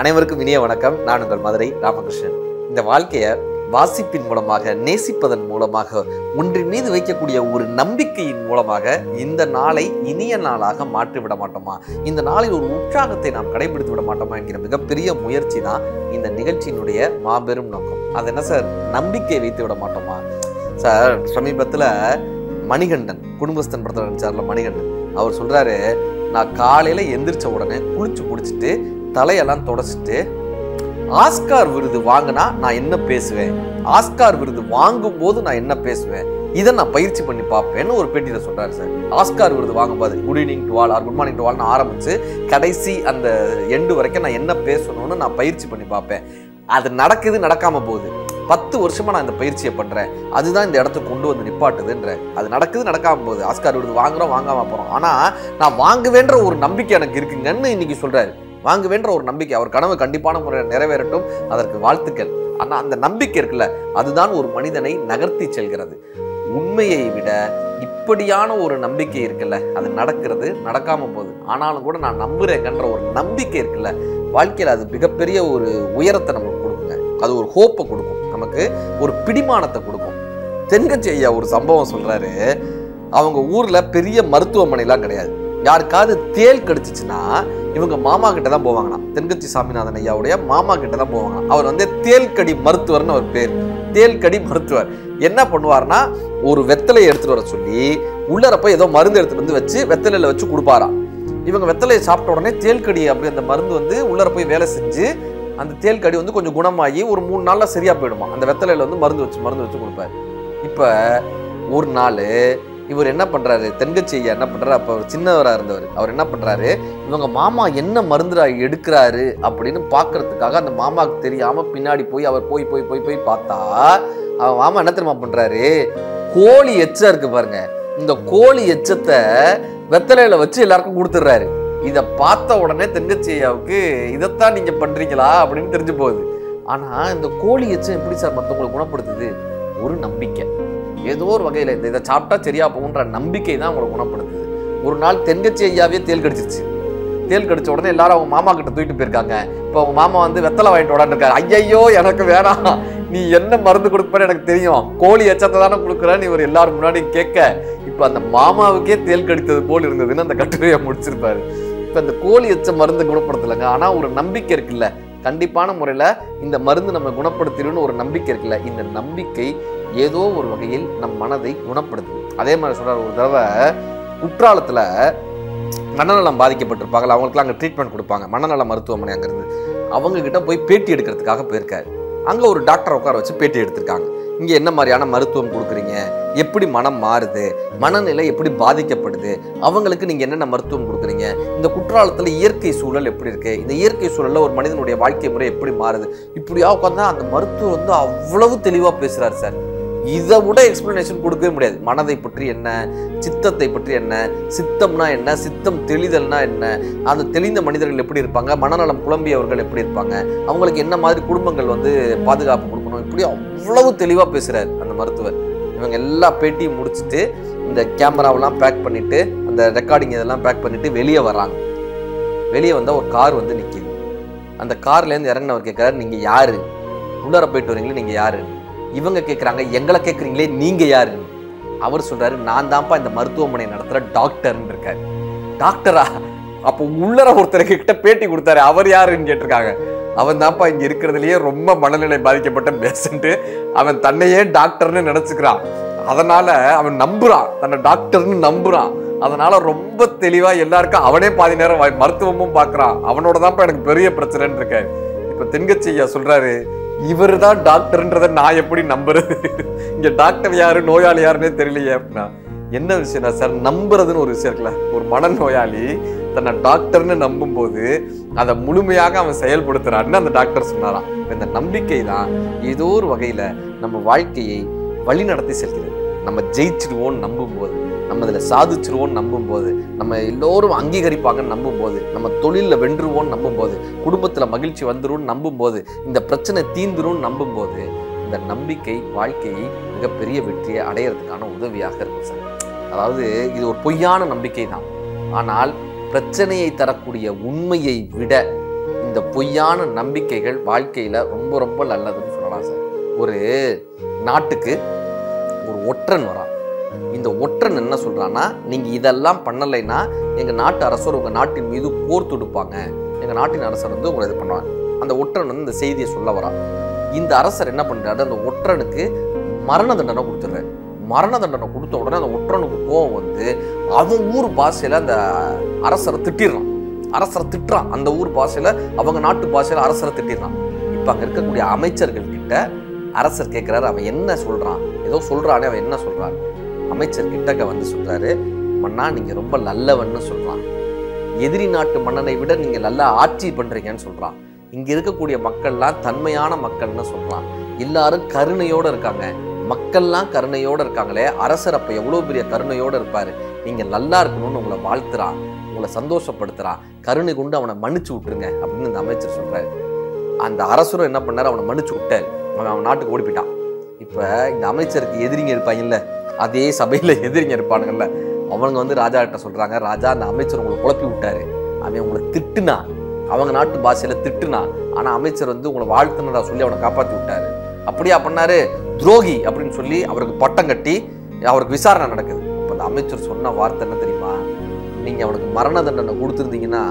அனைவருக்கும் இனிய வணக்கம். நான் உங்கள் மதுரை ராமகிருஷ்ணன். இந்த வாழ்க்கையை வாசிப்பின் மூலமாக, நேசிப்பதன் மூலமாக, ஒன்றின் மீது வைக்கக்கூடிய ஒரு நம்பிக்கையின் மூலமாக இந்த நாளை இனிய நாளாக மாற்றிவிட மாட்டோமா, இந்த நாளில் ஒரு உற்சாகத்தை நாம் கடைபிடித்து விட மாட்டோமா என்கிற மிகப்பெரிய முயற்சி தான் இந்த நிகழ்ச்சியினுடைய மாபெரும் நோக்கம். அது என்ன சார்? நம்பிக்கை வைத்து விட மாட்டோமா சார்? சமீபத்தில் மணிகண்டன், குடும்பஸ்தன் படத்தில் நினைச்சார்ல மணிகண்டன், அவர் சொல்றாரு, நான் காலையில எந்திரிச்ச உடனே குளிச்சு முடிச்சுட்டு தலையெல்லாம் தொடச்சிட்டு ஆஸ்கார் விருது வாங்கினா நான் என்ன பேசுவேன், ஆஸ்கார் விருது வாங்கும் போது நான் என்ன பேசுவேன், இதை நான் பயிற்சி பண்ணி பார்ப்பேன்னு ஒரு பேட்டியில சொல்றாரு சார். ஆஸ்கார் விருது வாங்கும்போது good evening to all or good morning to ஆல்னு ஆரம்பிச்சு கடைசி அந்த எண்டு வரைக்கும் நான் என்ன பேசணும்னு நான் பயிற்சி பண்ணி பார்ப்பேன். அது நடக்குது, நடக்காம போகுது. 10 வருஷமா நான் இந்த பயிற்சியை பண்றேன், அதுதான் இந்த இடத்துக்கு கொண்டு வந்து நிப்பாட்டுதுன்ற. அது நடக்குது, நடக்காம போகுது. ஆஸ்கார் விருது வாங்குறோம், வாங்காம போறோம். ஆனா நான் வாங்குவேன்ற ஒரு நம்பிக்கை எனக்கு இருக்குங்கன்னு இன்னைக்கு சொல்றாரு. வாங்குவேன்ற ஒரு நம்பிக்கை, அவர் கனவு கண்டிப்பான முறையில் நிறைவேறட்டும், அதற்கு வாழ்த்துக்கள். ஆனா அந்த நம்பிக்கை இருக்குல்ல, அதுதான் ஒரு மனிதனை நகர்த்தி செல்கிறது. உண்மையை விட இப்படியான ஒரு நம்பிக்கை இருக்குல்ல, அது நடக்கிறது, நடக்காம போகுது, ஆனாலும் கூட நான் நம்புறேங்கன்ற ஒரு நம்பிக்கை இருக்குல்ல, வாழ்க்கையில் அது மிகப்பெரிய ஒரு உயரத்தை நமக்கு கொடுக்குங்க. அது ஒரு ஹோப்பை கொடுக்கும், நமக்கு ஒரு பிடிமானத்தை கொடுக்கும். தென்கட்சி ஐயா ஒரு சம்பவம் சொல்றாரு. அவங்க ஊர்ல பெரிய மருத்துவமனைலாம் கிடையாது. யாருக்காவது தேள் கடிச்சிச்சுன்னா இவங்க மாமா கிட்ட தான் போவாங்களாம். தென்கட்சி சாமிநாதன் ஐயாவுடைய மாமா கிட்ட தான் போவாங்களாம். அவர் வந்து தேள்கடி மருத்துவர்னு ஒரு பேர், தேள்கடி மருத்துவர். என்ன பண்ணுவார்னா, ஒரு வெத்தலையை எடுத்துட்டு வர சொல்லி உள்ளர போய் ஏதோ மருந்து எடுத்துட்டு வந்து வச்சு வெத்தலையில வச்சு கொடுப்பாராம். இவங்க வெத்தலையை சாப்பிட்ட உடனே தேள்கடி அப்படி அந்த மருந்து வந்து உள்ளர போய் வேலை செஞ்சு அந்த தேள்கடி வந்து கொஞ்சம் குணமாகி ஒரு 3 நாள்ல சரியா போயிடுமா. அந்த வெத்தலையில வந்து மருந்து வச்சு கொடுப்பாரு. இப்ப ஒரு நாள் இவர் என்ன பண்றாரு, தென்கட்சி ஐயா என்ன பண்றாரு, அப்ப அவர் சின்னவராக இருந்தவர், அவர் என்ன பண்றாரு, இவங்க மாமா என்ன மருந்து எடுக்கிறாரு அப்படின்னு பாக்குறதுக்காக அந்த மாமாவுக்கு தெரியாம பின்னாடி போய் அவர் போய் போய் போய் போய் பார்த்தா, அவன் மாமா என்ன தெரியுமா பண்றாரு, கோழி எச்சம் இருக்கு பாருங்க, இந்த கோழி எச்சத்தை வெத்தலையில வச்சு எல்லாருக்கும் கொடுத்துடுறாரு. இதை பார்த்த உடனே தென்கட்சி ஐயாவுக்கு இதைத்தான் நீங்க பண்றீங்களா அப்படின்னு தெரிஞ்சு போகுது. ஆனா இந்த கோழி எச்சம் எப்படி சார் மற்றவங்களை குணப்படுத்துது? ஒரு நம்பிக்கை, ஏதோ ஒரு வகையில் இதை சாப்பிட்டா சரியா போகுன்ற நம்பிக்கை தான் அவங்களை குணப்படுத்துது. ஒரு நாள் தென்கட்சி ஐயாவே தேள் கடிச்சிருச்சு. தேள் கடிச்ச உடனே எல்லாரும் அவங்க மாமா கிட்ட தூக்கிட்டு போயிருக்காங்க. இப்போ அவங்க மாமா வந்து வெத்தலை வாங்கிட்டு உடனே இருக்காரு. ஐயையோ எனக்கு வேணாம், நீ என்ன மருந்து கொடுப்பாரு எனக்கு தெரியும், கோழி எச்சத்தை தானே கொடுக்குறேன்னு இவர் எல்லாரும் முன்னாடி கேட்க, இப்போ அந்த மாமாவுக்கே தேள் கடித்தது போல் இருந்ததுன்னு அந்த கட்டுரையை முடிச்சிருப்பாரு. இப்போ அந்த கோழி எச்ச மருந்து குணப்படுத்தலைங்க, ஆனால் ஒரு நம்பிக்கை இருக்குல்ல, கண்டிப்பான முறையில் இந்த மருந்து நம்ம குணப்படுத்திடுன்னு ஒரு நம்பிக்கை இருக்குல்ல, இந்த நம்பிக்கை ஏதோ ஒரு வகையில் நம் மனதை குணப்படுத்துது. அதே மாதிரி சொல்றாரு, ஒரு தடவை குற்றாலத்துல மனநலம் பாதிக்கப்பட்டிருப்பாங்க, அவங்களுக்குலாம் அங்கே ட்ரீட்மெண்ட் கொடுப்பாங்க, மனநல மருத்துவமனை அங்கே இருந்து. அவங்க கிட்ட போய் பேட்டி எடுக்கிறதுக்காக போயிருக்காரு. அங்கே ஒரு டாக்டரை உட்கார வச்சு பேட்டி எடுத்திருக்காங்க. இங்கே என்ன மாதிரியான மருத்துவம் கொடுக்குறீங்க, எப்படி மனம் மாறுது, மனநிலை எப்படி பாதிக்கப்படுது, அவங்களுக்கு நீங்கள் என்னென்ன மருத்துவம் கொடுக்குறீங்க, இந்த குற்றாலத்தில் இயற்கை சூழல் எப்படி இருக்குது, இந்த இயற்கை சூழலில் ஒரு மனிதனுடைய வாழ்க்கை முறை எப்படி மாறுது, இப்படியா உட்காந்தா அந்த மருத்துவர் வந்து அவ்வளவு தெளிவாக பேசுகிறார் சார். இதை விட எக்ஸ்பிளனேஷன் கொடுக்கவே முடியாது. மனதை பற்றி என்ன, சித்தத்தை பற்றி என்ன, சித்தம்னா என்ன, சித்தம் தெளிதல்னா என்ன, அந்த தெளிந்த மனிதர்கள் எப்படி இருப்பாங்க, மனநலம் குழம்பியவர்கள் எப்படி இருப்பாங்க, அவங்களுக்கு என்ன மாதிரி குடும்பங்கள் வந்து பாதுகாப்பு கொடுக்கணும், இப்படி அவ்வளவு தெளிவாக பேசுகிறார் அந்த மருத்துவர். இவங்க எல்லா பேட்டியும் முடிச்சுட்டு இந்த கேமராவெல்லாம் பேக் பண்ணிட்டு, அந்த ரெக்கார்டிங் இதெல்லாம் பேக் பண்ணிட்டு வெளியே வர்றாங்க. வெளியே வந்தால் ஒரு கார் வந்து நிற்கிது. அந்த கார்லேருந்து இறங்கினவர் கேட்குறாரு, நீங்கள் யாரு, உள்ளார போயிட்டு வரீங்களே நீங்கள் யாரு? இவங்க கேட்குறாங்க, எங்களை கேட்குறீங்களே நீங்கள் யாரு? அவர் சொல்றாரு, நான் தான்ப்பா இந்த மருத்துவமனை நடத்துகிற டாக்டர்ன்னு இருக்காரு. டாக்டரா? அப்போ உள்ளர ஒருத்தர் கிட்ட பேட்டி கொடுத்தாரு, அவர் யாருன்னு கேட்டிருக்காங்க. அவன் தான்ப்பா இங்கே இருக்கிறதுலையே ரொம்ப மனநிலை பாதிக்கப்பட்ட பேஷண்ட்டு, அவன் தன்னையே டாக்டர்னு நினச்சிக்கிறான், அதனால அவன் நம்புறான், தன்னை டாக்டர்னு நம்புறான், அதனால ரொம்ப தெளிவா எல்லாருக்கும் அவனே பாதி நேரம் மருத்துவமும் பார்க்குறான், அவனோட தான்ப்பா எனக்கு பெரிய பிரச்சனைன்னு இருக்காரு. இப்போ தென்கட்சி ஐயா சொல்றாரு, இவர் தான் டாக்டர்ன்றதை நான் எப்படி நம்புறது, இங்க டாக்டர் யாரு நோயாளி யாருன்னே தெரியலையே அப்படின்னா. என்ன விஷயம்னா சார், நம்புறதுன்னு ஒரு விஷயம் இருக்குல்ல, ஒரு மனநோயாளி தன்னை டாக்டர்னு நம்பும் போது அதை முழுமையாக அவன் செயல்படுத்துறான்னு அந்த டாக்டர் சொன்னாராம். இந்த நம்பிக்கை தான் ஏதோ ஒரு வகையில நம்ம வாழ்க்கையை வழி நடத்தி செல்கிறது. நம்ம ஜெயிச்சிடுவோம்னு நம்பும் போது, நம்ம இதில் சாதிச்சிருவோம்னு நம்பும் போது, நம்ம எல்லோரும் அங்கீகரிப்பாங்கன்னு நம்பும் போது, நம்ம தொழிலில் வென்றுவோம்னு நம்பும் போது, குடும்பத்தில் மகிழ்ச்சி வந்துரும்னு நம்பும் போது, இந்த பிரச்சனை தீந்துரும்னு நம்பும் போது, இந்த நம்பிக்கை வாழ்க்கையை மிகப்பெரிய வெற்றியை அடையிறதுக்கான உதவியாக இருக்கும் சார். அதாவது இது ஒரு பொய்யான நம்பிக்கை தான், ஆனால் பிரச்சனையை தரக்கூடிய உண்மையை விட இந்த பொய்யான நம்பிக்கைகள் வாழ்க்கையில ரொம்ப ரொம்ப நல்லதுன்னு சொல்லலாம் சார். ஒரு நாட்டுக்கு ஒரு ஒற்றன் வரான். இந்த ஒற்றன் என்ன சொல்றான்னா, நீங்க இதெல்லாம் பண்ணலைன்னா எங்க நாட்டு அரசர் உங்க நாட்டின் மீது போர் தொடுப்பாங்க, எங்க நாட்டின் அரசர் வந்து உங்களை இது பண்ணுவாங்க. அந்த ஒற்றன் வந்து இந்த செய்தியை சொல்ல வரான். இந்த அரசர் என்ன பண்றாரு, அந்த ஒற்றனுக்கு மரண தண்டனை கொடுத்துடுறாரு. மரண தண்டனை கொடுத்த உடனே அந்த ஒற்றனுக்கு கோவம் வந்து அவன் ஊர் பாஷையில அந்த அரசரை திட்டிடுறான். அரசரை திட்டுறான். அந்த ஊர் பாஷையில, அவங்க நாட்டு பாஷையில அரசரை திட்டிடுறான். இப்ப அங்க இருக்கக்கூடிய அமைச்சர்கள் கிட்ட அரசர் கேட்கிறாரு, அவன் என்ன சொல்றான், ஏதோ சொல்றானே, அவன் என்ன சொல்றான். அமைச்சர் கிட்டக்க வந்து சொல்றாரு, மன்னா நீங்க ரொம்ப நல்லவன்னு சொல்றான், எதிரி நாட்டு மன்னனை விட நீங்க நல்லா ஆட்சி பண்றீங்கன்னு சொல்றான், இங்க இருக்கக்கூடிய மக்கள்லாம் தன்மையான மக்கள்னு சொல்றான், எல்லாரும் கருணையோட இருக்காங்க, மக்கள்லாம் கருணையோட இருக்காங்களே, அரசர் அப்ப எவ்வளவு பெரிய கருணையோட இருப்பாரு, நீங்க நல்லா இருக்கணும்னு உங்களை வாழ்த்துறான், உங்களை சந்தோஷப்படுத்துறான், கருணை கொண்டு அவனை மன்னிச்சு விட்டுருங்க அப்படின்னு இந்த அமைச்சர் சொல்றாரு. அந்த அரசரும் என்ன பண்ணாரு, அவனை மன்னிச்சு விட்டாரு. அவன் நாட்டுக்கு ஓடி போயிட்டான். இப்ப இந்த அமைச்சருக்கு எதிரிங்க இருப்பாங்கல்ல, அதே சபையில எதிரிங்க இருப்பானுங்கல்ல, அவங்க வந்து ராஜா கிட்ட சொல்றாங்க, ராஜா அந்த அமைச்சர் உங்களை குழப்பி விட்டாரு, அவன் உங்களை திட்டுனா, அவங்க நாட்டு பாஷையில திட்டுனா, ஆனா அமைச்சர் வந்து உங்களை வாழ்த்துனதா சொல்லி அவனை காப்பாத்தி விட்டாரு. அப்படியா பண்ணாரு, துரோகி அப்படின்னு சொல்லி அவருக்கு பட்டம் கட்டி அவருக்கு விசாரணை நடக்குது. அப்ப அந்த அமைச்சர் சொன்ன வார்த்தை என்ன தெரியுமா, நீங்க அவனுக்கு மரண தண்டனை கொடுத்துருந்தீங்கன்னா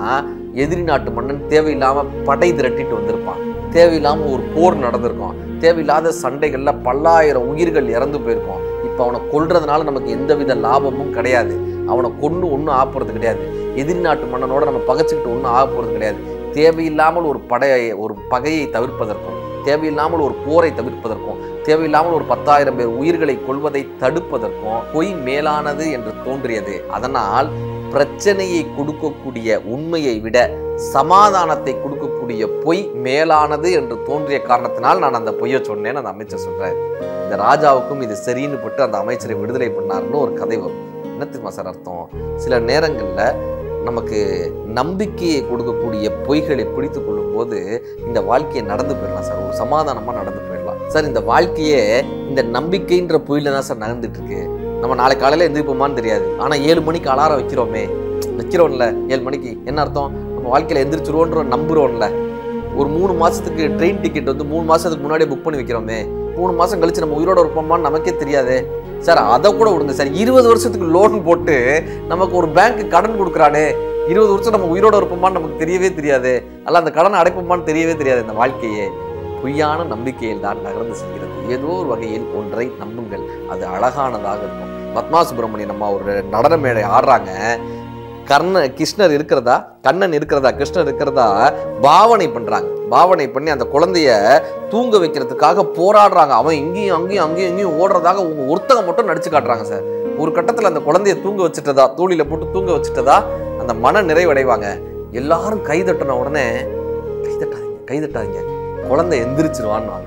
எதிரி நாட்டு மன்னன் தேவையில்லாம படை திரட்டிட்டு வந்திருப்பான், தேவையில்லாம ஒரு போர் நடந்திருக்கும், தேவையில்லாத சண்டைகள்ல பல்லாயிரம் உயிர்கள் இறந்து போயிருக்கும். இப்ப அவனை கொல்றதுனால நமக்கு எந்தவித லாபமும் கிடையாது, அவனை கொண்டு ஒன்றும் ஆப்புறது கிடையாது, எதிரி நாட்டு மன்னனோட நம்ம பகைச்சுக்கிட்டு ஒன்றும் ஆக போறது கிடையாது. தேவையில்லாமல் ஒரு பகையை தவிர்ப்பதற்கும், தேவையில்லாமல் ஒரு போரை தவிர்ப்பதற்கும், தேவையில்லாமல் ஒரு 10,000 பேர் உயிர்களை கொள்வதை தடுப்பதற்கும் பொய் மேலானது என்று தோன்றியது. அதனால் பிரச்சனையை கொடுக்கக்கூடிய உண்மையை விட சமாதானத்தை கொடுக்கக்கூடிய பொய் மேலானது என்று தோன்றிய காரணத்தினால் நான் அந்த பொய்யை சொன்னேன்னு அந்த அமைச்சர் சொல்றாரு. இந்த ராஜாவுக்கும் இது சரின்னு பட்டு அந்த அமைச்சரை விடுதலை பண்ணாருன்னு ஒரு கதை வரும். என்ன தெரியுமா சார் அர்த்தம், சில நேரங்கள்ல நமக்கு நம்பிக்கையை கொடுக்கக்கூடிய பொய்களை பிடித்து கொள்ளும் போது இந்த வாழ்க்கையை நடந்து போயிடலாம் சார், ஒரு சமாதானமா நடந்து போயிடலாம் சார். இந்த வாழ்க்கையே இந்த நம்பிக்கைன்ற பொய்ல தான் சார் நடந்துட்டு இருக்கு. நம்ம நாளை காலையில எந்திரிப்போமான்னு தெரியாது, ஆனா 7 மணிக்கு அலாரம் வைக்கிறோம்ல, 7 மணிக்கு என்ன அர்த்தம், நம்ம வாழ்க்கையில எந்திரிச்சிருவோன்ற நம்புறோம்ல. ஒரு 3 மாசத்துக்கு ட்ரெயின் டிக்கெட் வந்து 3 மாசத்துக்கு முன்னாடியே புக் பண்ணி வைக்கிறோமே, 3 மாசம் கழிச்சு நம்ம உயிரோட இருப்போமான்னு நமக்கே தெரியாது சார். அதை கூட விடுங்க சார், 20 வருஷத்துக்கு லோன் போட்டு நமக்கு ஒரு பேங்க் கடன் கொடுக்குறானே, 20 வருஷம் நம்ம உயிரோட இருப்போமான்னு நமக்கு தெரியவே தெரியாது, அல்ல அந்த கடனை அடைப்போமான்னு தெரியவே தெரியாது. இந்த வாழ்க்கையே பொய்யான நம்பிக்கையில் தான் நகர்ந்து செல்கிறது. ஏதோ ஒரு வகையில் ஒன்றை நம்புங்கள், அது அழகானதாக இருக்கும். பத்மா சுப்பிரமணியம் நம்ம ஒரு நடன மேடை ஆடுறாங்க, கிருஷ்ணர் இருக்கிறதா கிருஷ்ணர் இருக்கிறதா பாவனை பண்றாங்க. பாவனை பண்ணி அந்த குழந்தைய தூங்க வைக்கிறதுக்காக போராடுறாங்க. அவன் இங்கேயும் அங்கேயும் ஓடுறதாக உங்க ஒருத்தகம் மட்டும் நடிச்சு காட்டுறாங்க சார். ஒரு கட்டத்துல அந்த குழந்தைய தூங்க வச்சுட்டதா, தூளில போட்டு தூங்க வச்சுட்டதா அந்த மன நிறைவடைவாங்க. எல்லாரும் கைதட்டின உடனே கைதட்டாதீங்க குழந்தை எந்திரிச்சிருவான்னு.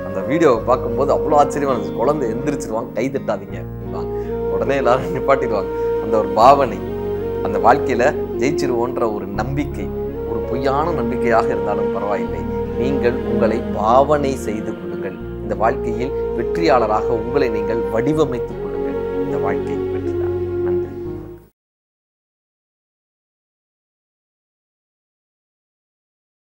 அந்த வீடியோவை பார்க்கும்போது அவ்வளோ ஆச்சரியமா இருந்துச்சு. குழந்தை எந்திரிச்சிருவாங்க, கைதட்டாதீங்க, உடனே எல்லாரும் நிப்பாட்டிடுவாங்க. அந்த ஒரு பாவனை, அந்த வாழ்க்கையில ஜெயிச்சிருவோன்ற ஒரு நம்பிக்கை, ஒரு பொய்யான நம்பிக்கையாக இருந்தாலும் பரவாயில்லை, நீங்கள் உங்களை பாவனை செய்து கொள்ளுங்கள். இந்த வாழ்க்கையில் வெற்றியாளராக உங்களை நீங்கள் வடிவமைத்துக் கொள்ளுங்கள். இந்த வாழ்க்கை